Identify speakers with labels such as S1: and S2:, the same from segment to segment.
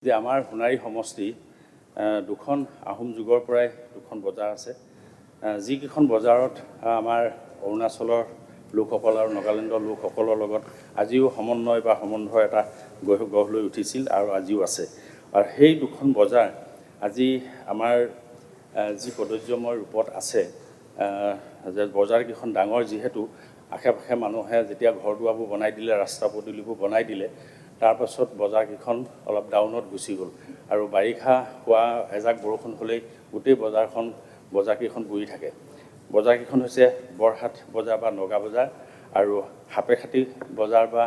S1: যে আমাৰ সোণাৰী সমষ্টি দুখন আহোম যুগৰ পৰাই দুখন বজাৰ আছে যিকেইখন বজাৰত আমাৰ অৰুণাচলৰ লোকসকল আৰু নাগালেণ্ডৰ লোকসকলৰ লগত আজিও সমন্বয় বা সম্বন্ধৰ এটা গঢ় লৈ উঠিছিল আৰু আজিও আছে আৰু সেই দুখন বজাৰ আজি আমাৰ যি প্ৰযোজ্যময় ৰূপত আছে যে বজাৰকেইখন ডাঙৰ যিহেতু আশে পাশে মানুহে যেতিয়া ঘৰ দুৱাৰবোৰ বনাই দিলে ৰাস্তা পদূলিবোৰ বনাই দিলে তাৰপাছত বজাৰকেইখন অলপ ডাউনত গুচি গ'ল আৰু বাৰিষা হোৱা এজাক বৰষুণ হ'লেই গোটেই বজাৰকেইখন বুৰি থাকে বজাৰকেইখন হৈছে বৰহাট বজাৰ বা নগা বজাৰ আৰু হাপেখাতি বজাৰ বা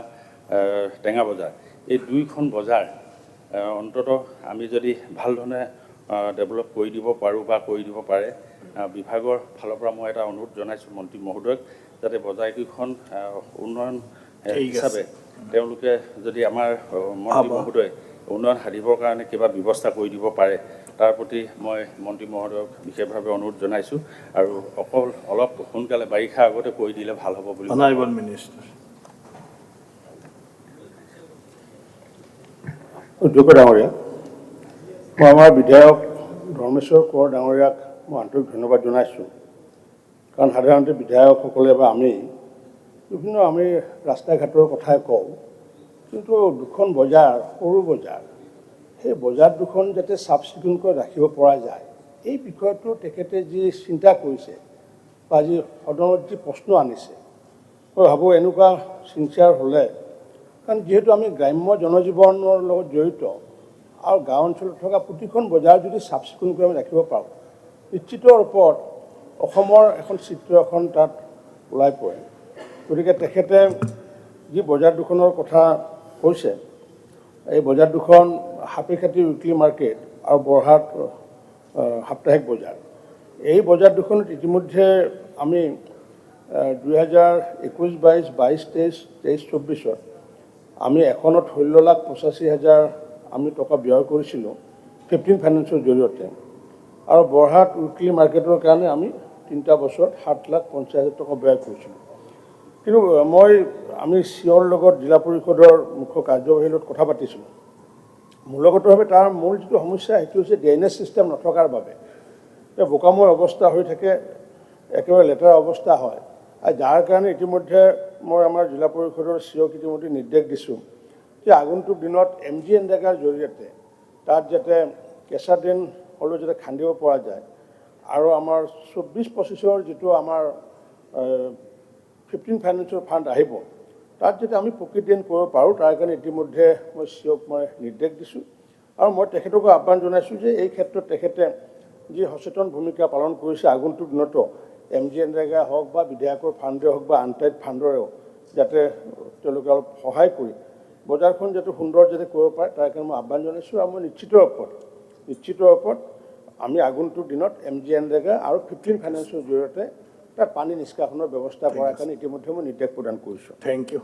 S1: টেঙা বজাৰ এই দুইখন বজাৰ অন্ততঃ আমি যদি ভাল ধৰণে ডেভেলপ কৰি দিব পাৰোঁ বা কৰি দিব পাৰে বিভাগৰ ফালৰ পৰা মই এটা অনুৰোধ জনাইছোঁ মন্ত্ৰী মহোদয়ক যাতে বজাৰকেইখন উন্নয়ন হিচাপে তেওঁলোকে যদি আমাৰ মন্ত্ৰী মহোদয় উন্নয়ন সাধিবৰ কাৰণে কিবা ব্যৱস্থা কৰি দিব পাৰে তাৰ প্ৰতি মই মন্ত্ৰী মহোদয়ক বিশেষভাৱে অনুৰোধ জনাইছোঁ আৰু অকল অলপ সোনকালে বাৰিষা আগতে কৰি দিলে ভাল হ'ব বুলি
S2: অনাৰেবল মিনিষ্টাৰ
S3: অধ্যক্ষ ডাঙৰীয়া মই আমাৰ বিধায়ক ধৰ্মেশ্বৰ কোঁৱৰ ডাঙৰীয়াক মই আন্তৰিক ধন্যবাদ জনাইছোঁ কাৰণ সাধাৰণতে বিধায়কসকলে বা আমি ৰাস্তা ঘাটৰ কথাই কওঁ কিন্তু দুখন বজাৰ সৰু বজাৰ সেই বজাৰ দুখন যাতে চাফ চিকুণকৈ ৰাখিব পৰা যায় এই বিষয়টো তেখেতে যি চিন্তা কৰিছে বা যি সদনত যি প্ৰশ্ন আনিছে মই ভাবোঁ এনেকুৱা চিন্তাৰ হ'লে কাৰণ যিহেতু আমি গ্ৰাম্য জনজীৱনৰ লগত জড়িত আৰু গাঁও অঞ্চলত থকা প্ৰতিখন বজাৰ যদি চাফ চিকুণকৈ আমি ৰাখিব পাৰোঁ নিশ্চিত ৰূপত অসমৰ এখন চিত্ৰ এখন তাত ওলাই পৰে গতিকে তেখেতে যি বজাৰ দুখনৰ কথা কৈছে এই বজাৰ দুখন হাপেখাতি উইকলি মাৰ্কেট আৰু বৰহাট সাপ্তাহিক বজাৰ এই বজাৰ দুখনত ইতিমধ্যে আমি 2021-22, 22-23, 23-24 আমি এখনত 16,85,000 আমি টকা ব্যয় কৰিছিলোঁ 15 ফাইনেন্সৰ জৰিয়তে আৰু বৰহাট উইকলি মাৰ্কেটৰ কাৰণে আমি 3টা বছৰত 7,50,000 টকা ব্যয় কৰিছিলোঁ কিন্তু আমি চিঅ'ৰ লগত জিলা পৰিষদৰ মুখ্য কাৰ্যবাহীৰ লগত কথা পাতিছিলোঁ মূলগতভাৱে তাৰ মূল যিটো সমস্যা সেইটো হৈছে ড্ৰেইনেজ ছিষ্টেম নথকাৰ বাবে বোকাময় অৱস্থা হৈ থাকে একেবাৰে লেতেৰা অৱস্থা হয় আৰু যাৰ কাৰণে ইতিমধ্যে মই আমাৰ জিলা পৰিষদৰ চিঅ'ক ইতিমধ্যে নিৰ্দেশ দিছোঁ যে আগন্তুক দিনত MGNৰেগাৰ জৰিয়তে তাত যাতে কেঁচা ড্ৰেইন হ'লেও যাতে খান্দিব পৰা যায় আৰু আমাৰ 24-25 যিটো আমাৰ 15 ফাইনেন্সৰ ফাণ্ড আহিব তাত যদি আমি পকী ড্ৰেইন কৰিব পাৰোঁ তাৰ কাৰণে ইতিমধ্যে মই চিঅ'ক মই নিৰ্দেশ দিছোঁ আৰু মই তেখেতকো আহ্বান জনাইছোঁ যে এই ক্ষেত্ৰত তেখেতে যি সচেতন ভূমিকা পালন কৰিছে আগন্তুক দিনতো MGNৰেগা হওক বা বিধায়কৰ ফাণ্ডে হওক বা আনটাইড ফাণ্ডৰেও যাতে তেওঁলোকে অলপ সহায় কৰি বজাৰখন যাতে সুন্দৰ যাতে কৰিব পাৰে তাৰ কাৰণে মই আহ্বান জনাইছোঁ আৰু মই নিশ্চিত ৰূপত আমি আগন্তুক দিনত MGNৰেগা আৰু 15 ফাইনেন্সৰ জৰিয়তে তাত পানী নিষ্কাশনৰ ব্যৱস্থা কৰাৰ কাৰণে ইতিমধ্যে মই নিৰ্দেশ প্ৰদান কৰিছোঁ
S2: থেংক ইউ